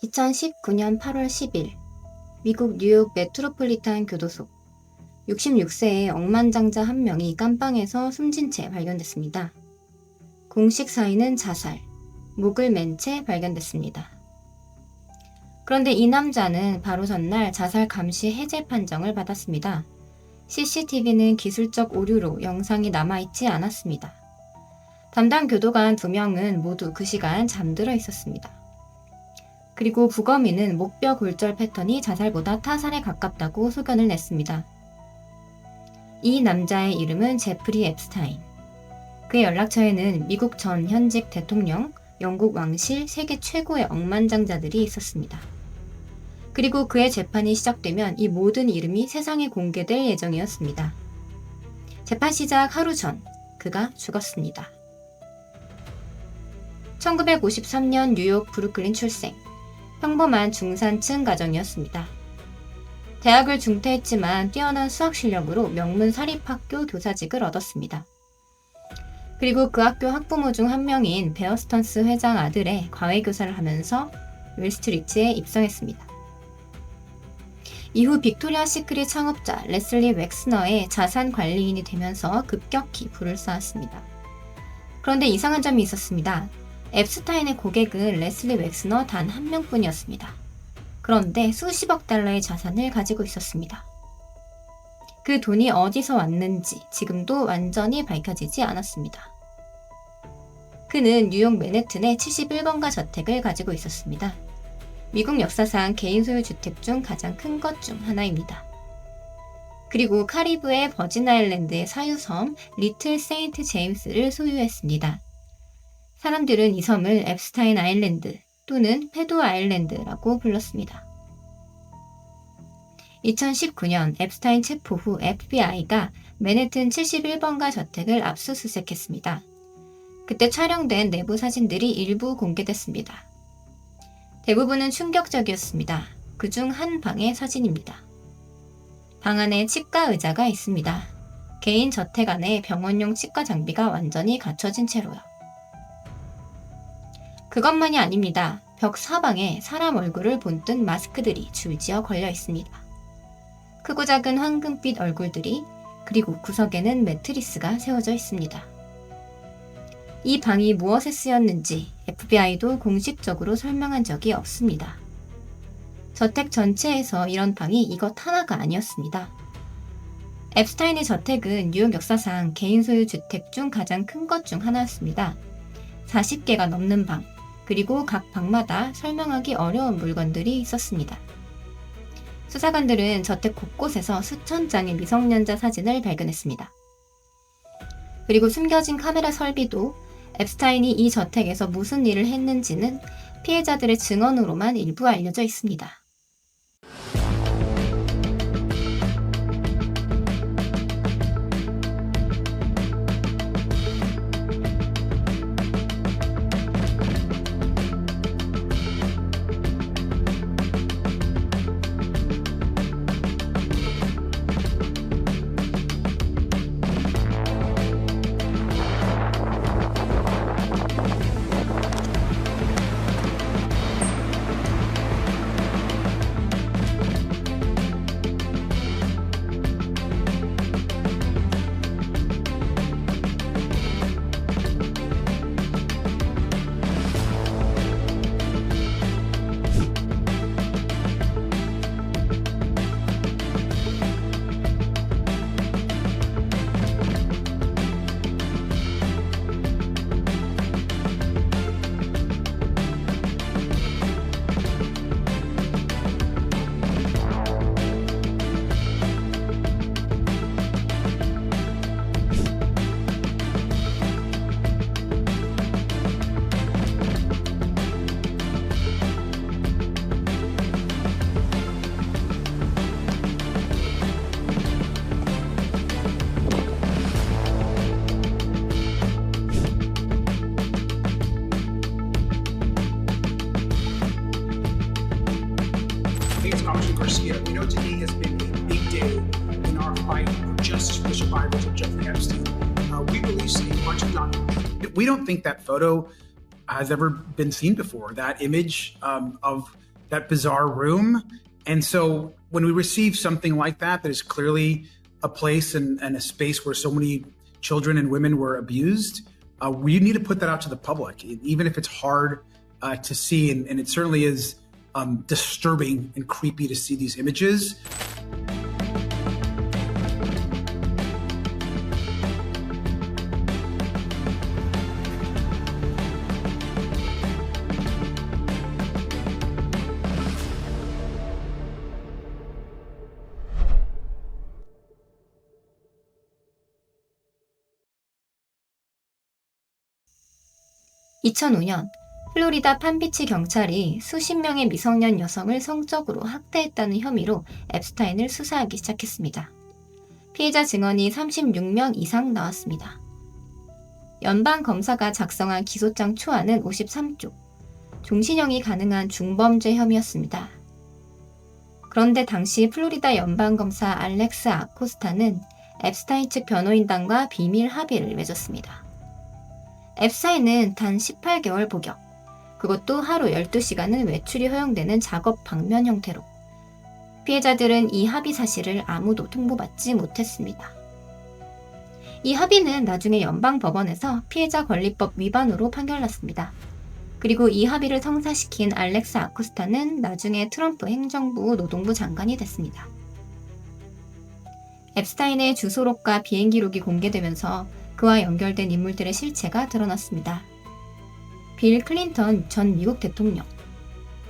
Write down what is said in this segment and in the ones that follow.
2019년 8월 10일 미국 뉴욕 메트로폴리탄 교도소 66세의 억만장자 한 명이 깜빵에서 숨진 채 발견됐습니다. 공식 사인은 자살, 목을 맨 채 발견됐습니다. 그런데 이 남자는 바로 전날 자살 감시 해제 판정을 받았습니다. CCTV는 기술적 오류로 영상이 남아있지 않았습니다. 담당 교도관 2명은 모두 그 시간 잠들어 있었습니다. 그리고 부검인은 목뼈 골절 패턴이 자살보다 타살에 가깝다고 소견을 냈습니다. 이 남자의 이름은 제프리 앱스타인. 그의 연락처에는 미국 전 현직 대통령, 영국 왕실, 세계 최고의 억만장자들이 있었습니다. 그리고 그의 재판이 시작되면 이 모든 이름이 세상에 공개될 예정이었습니다. 재판 시작 하루 전, 그가 죽었습니다. 1953년 뉴욕 브루클린 출생. 평범한 중산층 가정이었습니다. 대학을 중퇴했지만 뛰어난 수학 실력으로 명문 사립학교 교사직을 얻었습니다. 그리고 그 학교 학부모 중 한 명인 베어 스턴스 회장 아들의 과외교사를 하면서 윌스트리트에 입성했습니다. 이후 빅토리아 시크릿 창업자 레슬리 웩스너의 자산 관리인이 되면서 급격히 부를 쌓았습니다. 그런데 이상한 점이 있었습니다. 앱스타인의 고객은 레슬리 웩스너 단 한 명뿐이었습니다. 그런데 수십억 달러의 자산을 가지고 있었습니다. 그 돈이 어디서 왔는지 지금도 완전히 밝혀지지 않았습니다. 그는 뉴욕 맨해튼의 71번가 저택을 가지고 있었습니다. 미국 역사상 개인 소유 주택 중 가장 큰 것 중 하나입니다. 그리고 카리브해 버진 아일랜드의 사유섬 리틀 세인트 제임스를 소유했습니다. 사람들은 이 섬을 앱스타인 아일랜드 또는 페도 아일랜드라고 불렀습니다. 2019년 앱스타인 체포 후 FBI가 맨해튼 71번가 저택을 압수수색했습니다. 그때 촬영된 내부 사진들이 일부 공개됐습니다. 대부분은 충격적이었습니다. 그중 한 방의 사진입니다. 방 안에 치과 의자가 있습니다. 개인 저택 안에 병원용 치과 장비가 완전히 갖춰진 채로요. 그것만이 아닙니다. 벽 사방에 사람 얼굴을 본뜬 마스크들이 줄지어 걸려 있습니다. 크고 작은 황금빛 얼굴들이, 그리고 구석에는 매트리스가 세워져 있습니다. 이 방이 무엇에 쓰였는지 FBI도 공식적으로 설명한 적이 없습니다. 저택 전체에서 이런 방이 이것 하나가 아니었습니다. 앱스타인의 저택은 뉴욕 역사상 개인 소유 주택 중 가장 큰 것 중 하나였습니다. 40개가 넘는 방, 그리고 각 방마다 설명하기 어려운 물건들이 있었습니다. 수사관들은 저택 곳곳에서 수천 장의 미성년자 사진을 발견했습니다. 그리고 숨겨진 카메라 설비도 앱스타인이 이 저택에서 무슨 일을 했는지는 피해자들의 증언으로만 일부 알려져 있습니다. Congressman Garcia, we know today has been a big day in our fight for justice for the survivors of Jeffrey Epstein. We released a bunch of documents. We don't think that photo has ever been seen before. That image of that bizarre room. And so when we receive something like that is clearly a place and a space where so many children and women were abused, we need to put that out to the public, even if it's hard to see. And it certainly is disturbing and creepy to see these images. (2005년) 플로리다 판비치 경찰이 수십 명의 미성년 여성을 성적으로 학대했다는 혐의로 앱스타인을 수사하기 시작했습니다. 피해자 증언이 36명 이상 나왔습니다. 연방 검사가 작성한 기소장 초안은 53쪽, 종신형이 가능한 중범죄 혐의였습니다. 그런데 당시 플로리다 연방검사 알렉스 아코스타는 앱스타인 측 변호인단과 비밀 합의를 맺었습니다. 앱스타인은 단 18개월 복역, 그것도 하루 12시간은 외출이 허용되는 작업 방면 형태로. 피해자들은 이 합의 사실을 아무도 통보받지 못했습니다. 이 합의는 나중에 연방법원에서 피해자 권리법 위반으로 판결났습니다. 그리고 이 합의를 성사시킨 알렉스 아코스타는 나중에 트럼프 행정부 노동부 장관이 됐습니다. 앱스타인의 주소록과 비행기록이 공개되면서 그와 연결된 인물들의 실체가 드러났습니다. 빌 클린턴 전 미국 대통령,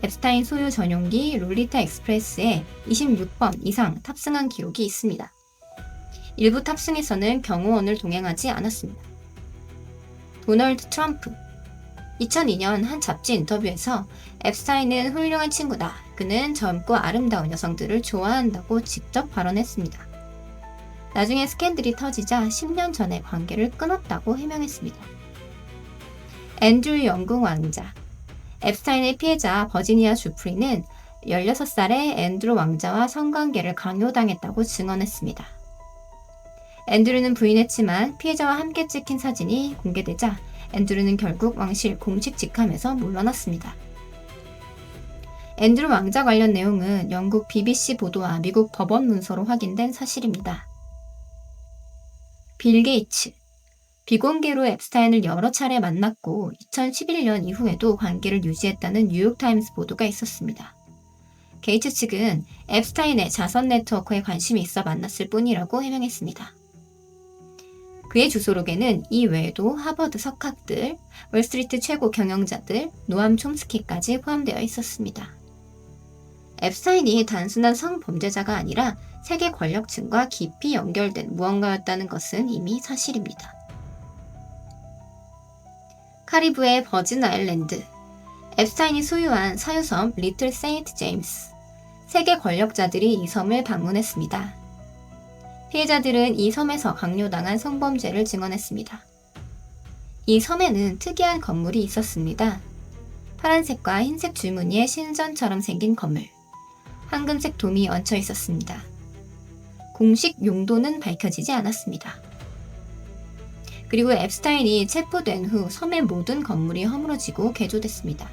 앱스타인 소유 전용기 롤리타 익스프레스에 26번 이상 탑승한 기록이 있습니다. 일부 탑승에서는 경호원을 동행하지 않았습니다. 도널드 트럼프, 2002년 한 잡지 인터뷰에서 앱스타인은 훌륭한 친구다. 그는 젊고 아름다운 여성들을 좋아한다고 직접 발언했습니다. 나중에 스캔들이 터지자 10년 전에 관계를 끊었다고 해명했습니다. 앤드류 영국 왕자, 앱스타인의 피해자 버지니아 주프리는 16살의 앤드류 왕자와 성관계를 강요당했다고 증언했습니다. 앤드류는 부인했지만 피해자와 함께 찍힌 사진이 공개되자 앤드류는 결국 왕실 공식 직함에서 물러났습니다. 앤드류 왕자 관련 내용은 영국 BBC 보도와 미국 법원 문서로 확인된 사실입니다. 빌 게이츠, 비공개로 앱스타인을 여러 차례 만났고 2011년 이후에도 관계를 유지했다는 뉴욕타임스 보도가 있었습니다. 게이츠 측은 앱스타인의 자선 네트워크에 관심이 있어 만났을 뿐이라고 해명했습니다. 그의 주소록에는 이 외에도 하버드 석학들, 월스트리트 최고 경영자들, 노암 촘스키까지 포함되어 있었습니다. 앱스타인이 단순한 성범죄자가 아니라 세계 권력층과 깊이 연결된 무언가였다는 것은 이미 사실입니다. 카리브해 버진 아일랜드, 앱스타인이 소유한 사유섬 리틀 세인트 제임스, 세계 권력자들이 이 섬을 방문했습니다. 피해자들은 이 섬에서 강요당한 성범죄를 증언했습니다. 이 섬에는 특이한 건물이 있었습니다. 파란색과 흰색 줄무늬의 신전처럼 생긴 건물, 황금색 돔이 얹혀 있었습니다. 공식 용도는 밝혀지지 않았습니다. 그리고 앱스타인이 체포된 후 섬의 모든 건물이 허물어지고 개조됐습니다.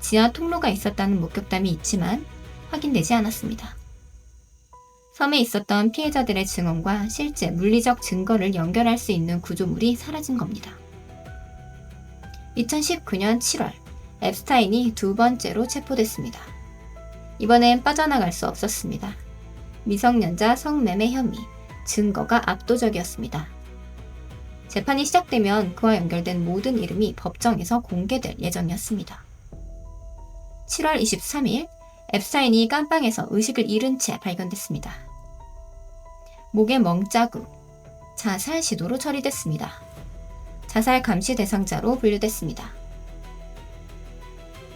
지하 통로가 있었다는 목격담이 있지만 확인되지 않았습니다. 섬에 있었던 피해자들의 증언과 실제 물리적 증거를 연결할 수 있는 구조물이 사라진 겁니다. 2019년 7월, 앱스타인이 두 번째로 체포됐습니다. 이번엔 빠져나갈 수 없었습니다. 미성년자 성매매 혐의, 증거가 압도적이었습니다. 재판이 시작되면 그와 연결된 모든 이름이 법정에서 공개될 예정이었습니다. 7월 23일, 앱스타인이 깜빵에서 의식을 잃은 채 발견됐습니다. 목에 멍자국, 자살 시도로 처리됐습니다. 자살 감시 대상자로 분류됐습니다.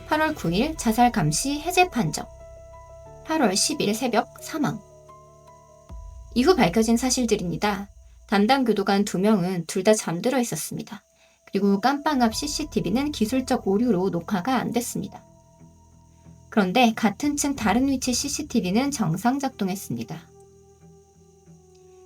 8월 9일 자살 감시 해제 판정, 8월 10일 새벽 사망. 이후 밝혀진 사실들입니다. 담당 교도관 2명은 둘 다 잠들어 있었습니다. 그리고 깜빵 앞 CCTV는 기술적 오류로 녹화가 안 됐습니다. 그런데 같은 층 다른 위치 CCTV는 정상 작동했습니다.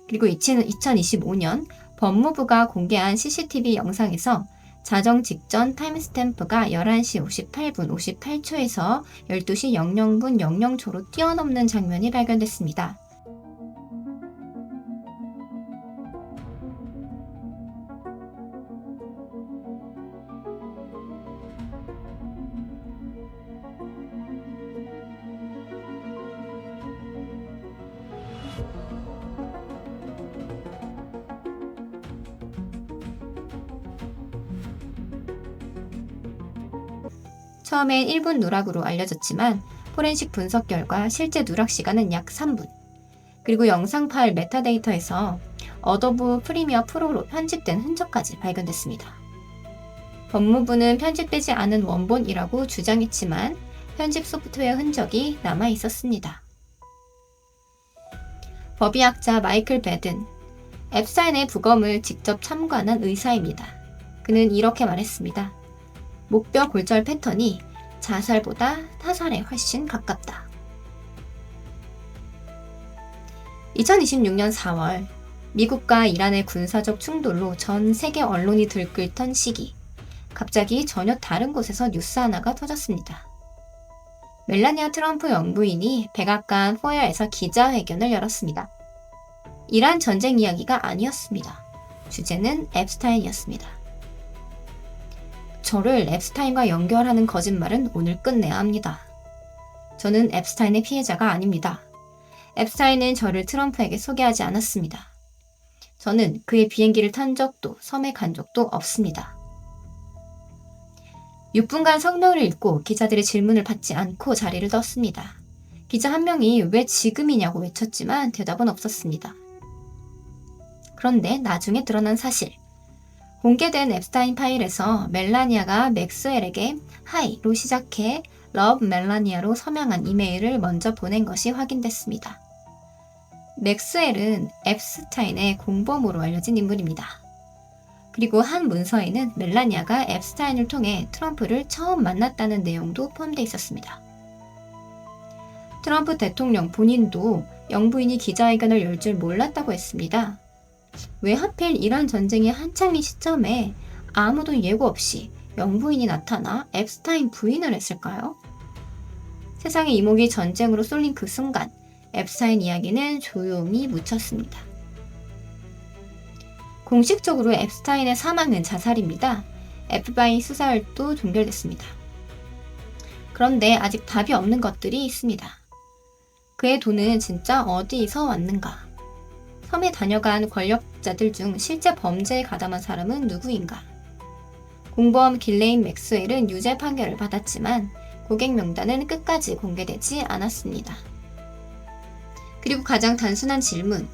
그리고 2025년 법무부가 공개한 CCTV 영상에서 자정 직전 타임스탬프가 11시 58분 58초에서 12시 00분 00초로 뛰어넘는 장면이 발견됐습니다. 처음엔 1분 누락으로 알려졌지만 포렌식 분석 결과 실제 누락 시간은 약 3분. 그리고 영상 파일 메타데이터에서 어도브 프리미어 프로로 편집된 흔적까지 발견됐습니다. 법무부는 편집되지 않은 원본이라고 주장했지만 편집 소프트웨어 흔적이 남아 있었습니다. 법의학자 마이클 배든, 앱스타인의 부검을 직접 참관한 의사입니다. 그는 이렇게 말했습니다. 목뼈 골절 패턴이 자살보다 타살에 훨씬 가깝다. 2026년 4월, 미국과 이란의 군사적 충돌로 전 세계 언론이 들끓던 시기, 갑자기 전혀 다른 곳에서 뉴스 하나가 터졌습니다. 멜라니아 트럼프 영부인이 백악관 포여에서 기자회견을 열었습니다. 이란 전쟁 이야기가 아니었습니다. 주제는 앱스타인이었습니다. 저를 앱스타인과 연결하는 거짓말은 오늘 끝내야 합니다. 저는 앱스타인의 피해자가 아닙니다. 앱스타인은 저를 트럼프에게 소개하지 않았습니다. 저는 그의 비행기를 탄 적도 섬에 간 적도 없습니다. 6분간 성명을 읽고 기자들의 질문을 받지 않고 자리를 떴습니다. 기자 한 명이 왜 지금이냐고 외쳤지만 대답은 없었습니다. 그런데 나중에 드러난 사실. 공개된 앱스타인 파일에서 멜라니아가 맥스웰에게 하이로 시작해 러브 멜라니아로 서명한 이메일을 먼저 보낸 것이 확인됐습니다. 맥스웰은 앱스타인의 공범으로 알려진 인물입니다. 그리고 한 문서에는 멜라니아가 앱스타인을 통해 트럼프를 처음 만났다는 내용도 포함되어 있었습니다. 트럼프 대통령 본인도 영부인이 기자회견을 열 줄 몰랐다고 했습니다. 왜 하필 이란 전쟁이 한창인 시점에 아무도 예고 없이 영부인이 나타나 앱스타인 부인을 했을까요? 세상의 이목이 전쟁으로 쏠린 그 순간 앱스타인 이야기는 조용히 묻혔습니다. 공식적으로 앱스타인의 사망은 자살입니다. FBI 수사활도 종결됐습니다. 그런데 아직 답이 없는 것들이 있습니다. 그의 돈은 진짜 어디서 왔는가? 섬에 다녀간 권력자들 중 실제 범죄에 가담한 사람은 누구인가? 공범 길레인 맥스웰은 유죄 판결을 받았지만 고객 명단은 끝까지 공개되지 않았습니다. 그리고 가장 단순한 질문.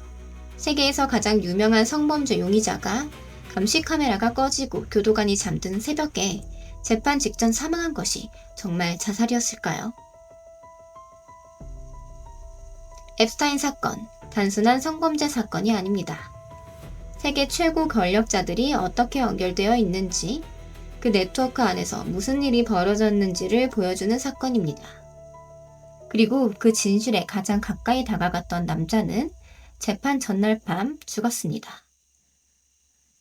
세계에서 가장 유명한 성범죄 용의자가 감시 카메라가 꺼지고 교도관이 잠든 새벽에 재판 직전 사망한 것이 정말 자살이었을까요? 앱스타인 사건, 단순한 성범죄 사건이 아닙니다. 세계 최고 권력자들이 어떻게 연결되어 있는지, 그 네트워크 안에서 무슨 일이 벌어졌는지를 보여주는 사건입니다. 그리고 그 진실에 가장 가까이 다가갔던 남자는 재판 전날 밤 죽었습니다.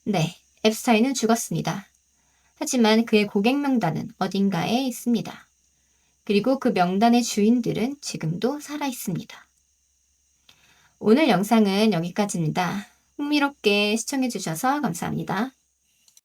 네, 앱스타인은 죽었습니다. 하지만 그의 고객 명단은 어딘가에 있습니다. 그리고 그 명단의 주인들은 지금도 살아 있습니다. 오늘 영상은 여기까지입니다. 흥미롭게 시청해주셔서 감사합니다.